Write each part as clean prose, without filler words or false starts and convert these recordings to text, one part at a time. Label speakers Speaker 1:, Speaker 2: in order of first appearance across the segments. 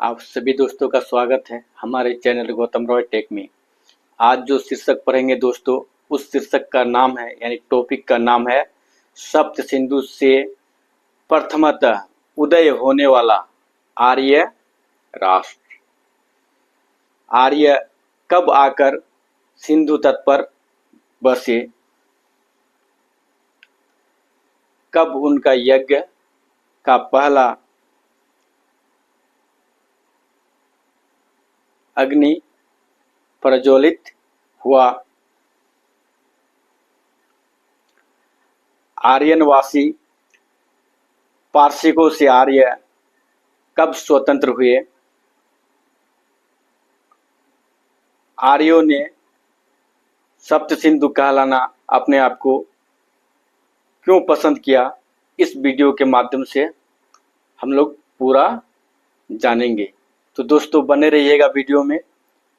Speaker 1: आप सभी दोस्तों का स्वागत है हमारे चैनल गौतम रॉय टेक में। आज जो शीर्षक पढ़ेंगे दोस्तों, उस शीर्षक का नाम है यानी टॉपिक का नाम है सप्त सिंधु से प्रथमतः उदय होने वाला आर्य राष्ट्र। आर्य कब आकर सिंधु तट पर बसे, कब उनका यज्ञ का पहला अग्नि प्रज्वलित हुआ, आर्यनवासी पारसिकों से आर्य कब स्वतंत्र हुए, आर्यों ने सप्त सिंधु कहलाना अपने आप को क्यों पसंद किया, इस वीडियो के माध्यम से हम लोग पूरा जानेंगे। तो दोस्तों बने रहिएगा, वीडियो में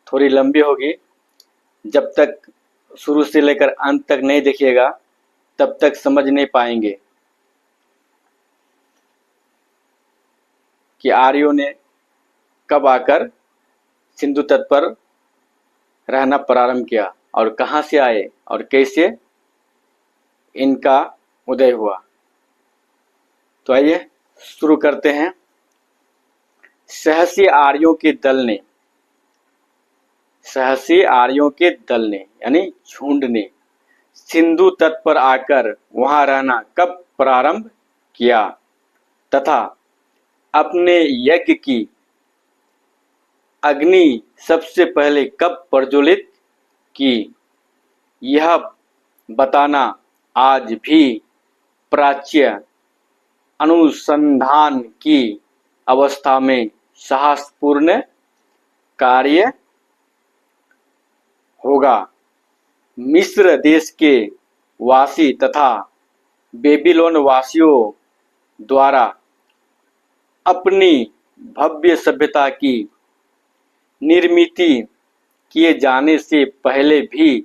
Speaker 1: थोड़ी लंबी होगी। जब तक शुरू से लेकर अंत तक नहीं देखिएगा तब तक समझ नहीं पाएंगे कि आर्यों ने कब आकर सिंधु तट पर रहना प्रारंभ किया और कहां से आए और कैसे इनका उदय हुआ। तो आइए शुरू करते हैं। सहसी आर्यों के दल ने यानी झुंड ने सिंधु तट पर आकर वहां रहना कब प्रारंभ किया तथा अपने यज्ञ की अग्नि सबसे पहले कब प्रज्वलित की, यह बताना आज भी प्राच्य अनुसंधान की अवस्था में साहसपूर्ण कार्य होगा। मिस्र देश के वासी तथा बेबीलोन वासियों द्वारा अपनी भव्य सभ्यता की निर्मित किए जाने से पहले भी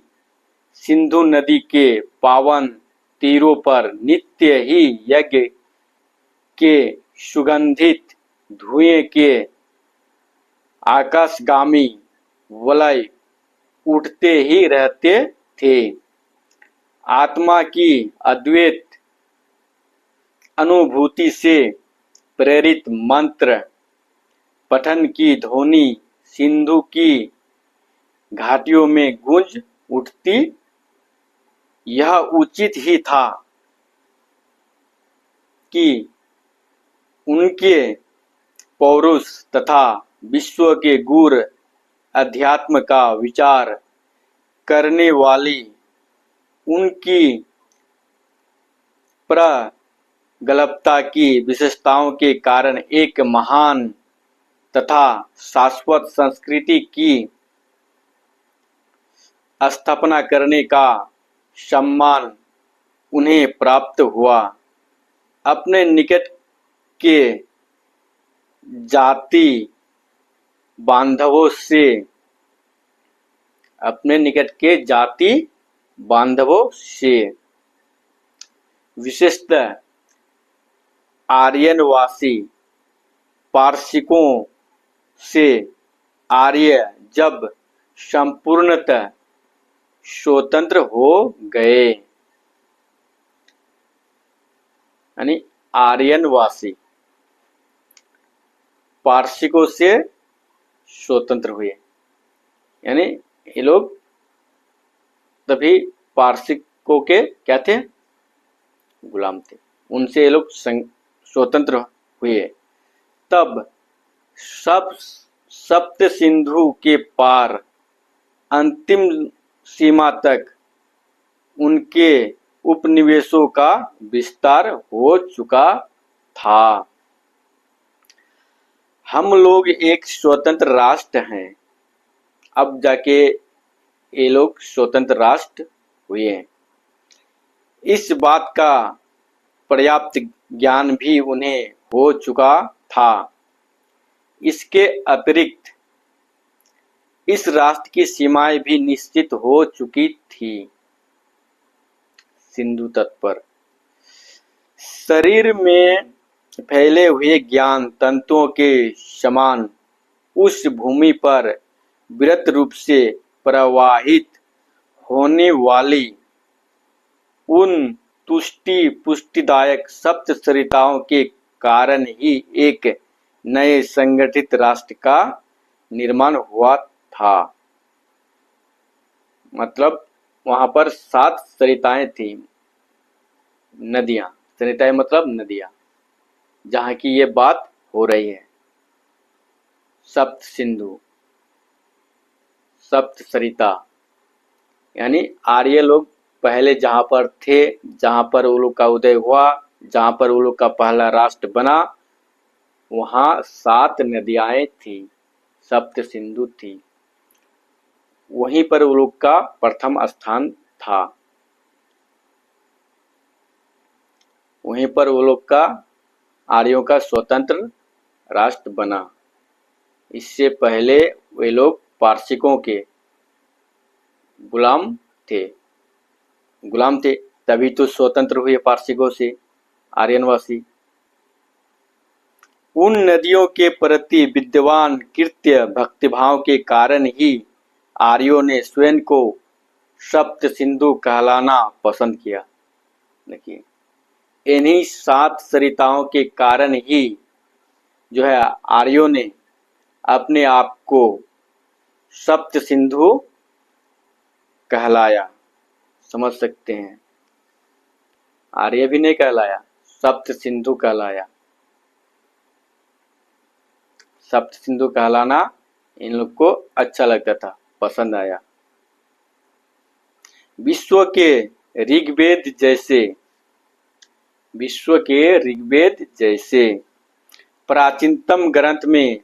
Speaker 1: सिंधु नदी के पावन तीरों पर नित्य ही यज्ञ के सुगंधित धुएं के आकाशगामी वलय उठते ही रहते थे। आत्मा की अद्वैत अनुभूति से प्रेरित मंत्र पठन की ध्वनि सिंधु की घाटियों में गूंज उठती। यह उचित ही था कि उनके पौरुष तथा विश्व के गूढ़ अध्यात्म का विचार करने वाली उनकी प्रगल्भता की विशेषताओं के कारण एक महान तथा शाश्वत संस्कृति की स्थापना करने का सम्मान उन्हें प्राप्त हुआ। अपने निकट के जाति बांधवों से विशेषतः आर्यनवासी पारसिकों से आर्य जब संपूर्णतः स्वतंत्र हो गए, यानी आर्यनवासी पारसिकों से स्वतंत्र हुए, यानी ये लोग तभी पारसिकों के क्या थे, गुलाम थे, उनसे ये लोग स्वतंत्र हुए। तब सप्त सिंधु के पार अंतिम सीमा तक उनके उपनिवेशों का विस्तार हो चुका था। हम लोग एक स्वतंत्र राष्ट्र हैं। अब जाके ये लोग स्वतंत्र राष्ट्र हुए हैं। इस बात का पर्याप्त ज्ञान भी उन्हें हो चुका था। इसके अतिरिक्त इस राष्ट्र की सीमाएं भी निश्चित हो चुकी थी। सिंधु तट पर शरीर में फैले हुए ज्ञान तंतुओं के समान उस भूमि पर विरत रूप से प्रवाहित होने वाली उन तुष्टि पुष्टिदायक सप्त सरिताओं के कारण ही एक नए संगठित राष्ट्र का निर्माण हुआ था। मतलब वहां पर 7 सरिताएं थी, नदियां। सरिताएं मतलब नदियां, जहां की ये बात हो रही है। सप्त सिंधु, सप्त सरिता, यानी आर्य लोग पहले जहां पर थे, जहां पर वो लोग का उदय हुआ, जहां पर वो लोग का पहला राष्ट्र बना, वहां 7 नदियां थी, सप्त सिंधु थी। वहीं पर वो लोग का प्रथम स्थान था। वहीं पर वो लोग का आर्यों का स्वतंत्र राष्ट्र बना। इससे पहले वे लोग पारसिकों के गुलाम थे, तभी तो स्वतंत्र हुए पारसिकों से आर्यनवासी। उन नदियों के प्रति विद्यमान कृत्य भक्तिभाव के कारण ही आर्यों ने स्वयं को सप्त सिंधु कहलाना पसंद किया। देखिए, इन्हीं 7 सरिताओं के कारण ही जो है आर्यों ने अपने आप को सप्त सिंधु कहलाया। समझ सकते हैं, आर्य भी नहीं कहलाया, सप्त सिंधु कहलाया। सप्त सिंधु कहलाना इन लोग को अच्छा लगता था, पसंद आया। विश्व के ऋग्वेद जैसे प्राचीनतम ग्रंथ में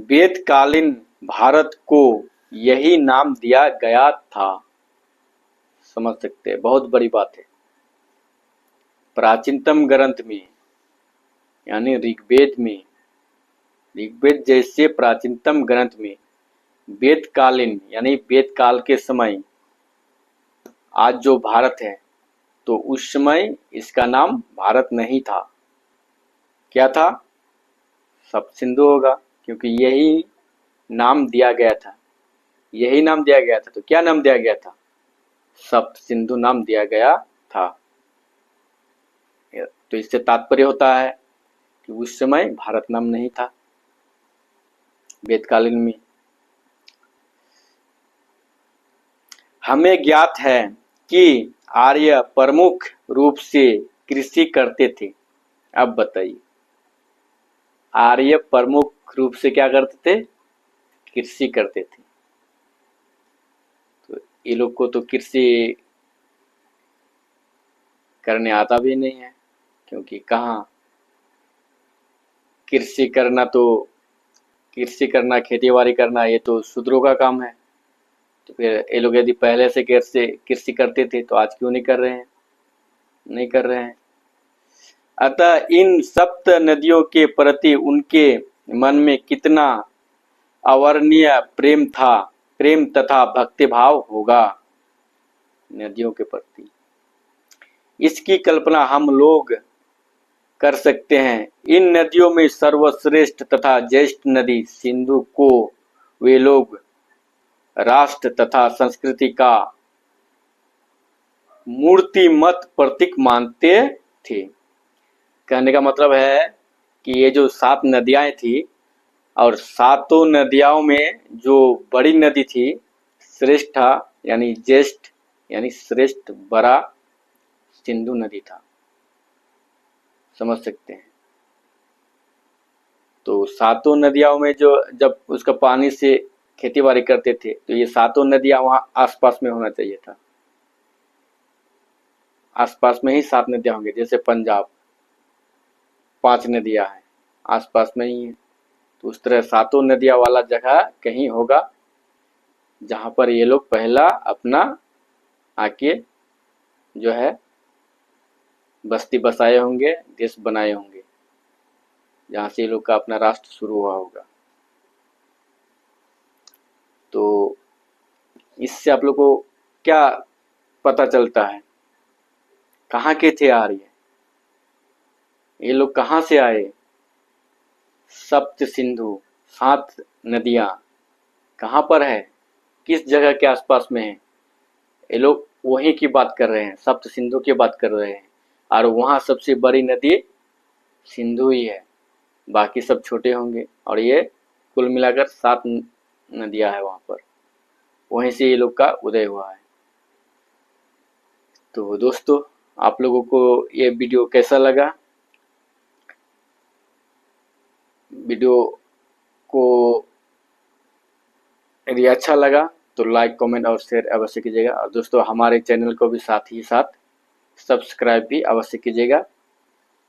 Speaker 1: वेदकालीन भारत को यही नाम दिया गया था। समझ सकते हैं, बहुत बड़ी बात है। प्राचीनतम ग्रंथ में यानी ऋग्वेद जैसे प्राचीनतम ग्रंथ में वेदकालीन यानी वेदकाल के समय आज जो भारत है, तो उस समय इसका नाम भारत नहीं था। क्या था? सप्त सिंधु होगा, क्योंकि यही नाम दिया गया था। तो क्या नाम दिया गया था? सप्त सिंधु नाम दिया गया था। तो इससे तात्पर्य होता है कि उस समय भारत नाम नहीं था वेदकालीन में। हमें ज्ञात है कि आर्य प्रमुख रूप से कृषि करते थे। अब बताइए, आर्य प्रमुख रूप से क्या करते थे? कृषि करते थे। तो ये लोग को तो कृषि करने आता भी नहीं है, क्योंकि कहाँ कृषि करना खेती बाड़ी करना ये तो शूद्रों का काम है। तो फिर ये लोग यदि पहले से कृषि करते थे तो आज क्यों नहीं कर रहे हैं। अतः इन सप्त नदियों के प्रति उनके मन में कितना अवर्णनीय प्रेम तथा भक्तिभाव होगा नदियों के प्रति, इसकी कल्पना हम लोग कर सकते हैं। इन नदियों में सर्वश्रेष्ठ तथा ज्येष्ठ नदी सिंधु को वे लोग राष्ट्र तथा संस्कृति का मूर्तिमत प्रतीक मानते थे। कहने का मतलब है कि ये जो 7 नदियां थी, और 7 नदियों में जो बड़ी नदी थी, श्रेष्ठ यानी ज्येष्ठ यानी श्रेष्ठ बड़ा सिंधु नदी था। समझ सकते हैं। तो 7 नदियों में जो जब उसका पानी से खेती बाड़ी करते थे, तो ये 7 नदियां वहां आसपास में होना चाहिए था। आसपास में ही 7 नदियां होंगी। जैसे पंजाब 5 नदियां हैं, आसपास में ही है। तो उस तरह 7 नदियां वाला जगह कहीं होगा जहां पर ये लोग पहला अपना आके जो है बस्ती बसाए होंगे, देश बनाए होंगे, जहां से ये लोग का अपना राष्ट्र शुरू हुआ होगा। तो इससे आप लोग को क्या पता चलता है? कहाँ के थे आर्य? ये लोग कहाँ से आए? सप्त 7 नदियाँ कहाँ पर है, किस जगह के आसपास में है। ये लोग वहीं की बात कर रहे हैं, सप्त सिंधु की बात कर रहे हैं। और वहाँ सबसे बड़ी नदी सिंधु ही है, बाकी सब छोटे होंगे। और ये कुल मिलाकर 7 नदियाँ है वहाँ पर, वहीं से ये लोग का उदय हुआ है। तो दोस्तों, आप लोगों को ये वीडियो कैसा लगा? वीडियो को यदि अच्छा लगा तो लाइक, कमेंट और शेयर अवश्य कीजिएगा। और दोस्तों, हमारे चैनल को भी साथ ही साथ सब्सक्राइब भी अवश्य कीजिएगा,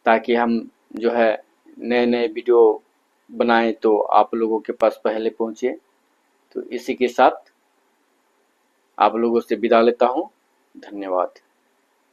Speaker 1: ताकि हम जो है नए नए वीडियो बनाएं तो आप लोगों के पास पहले पहुंचे। तो इसी के साथ आप लोगों से विदा लेता हूं। धन्यवाद।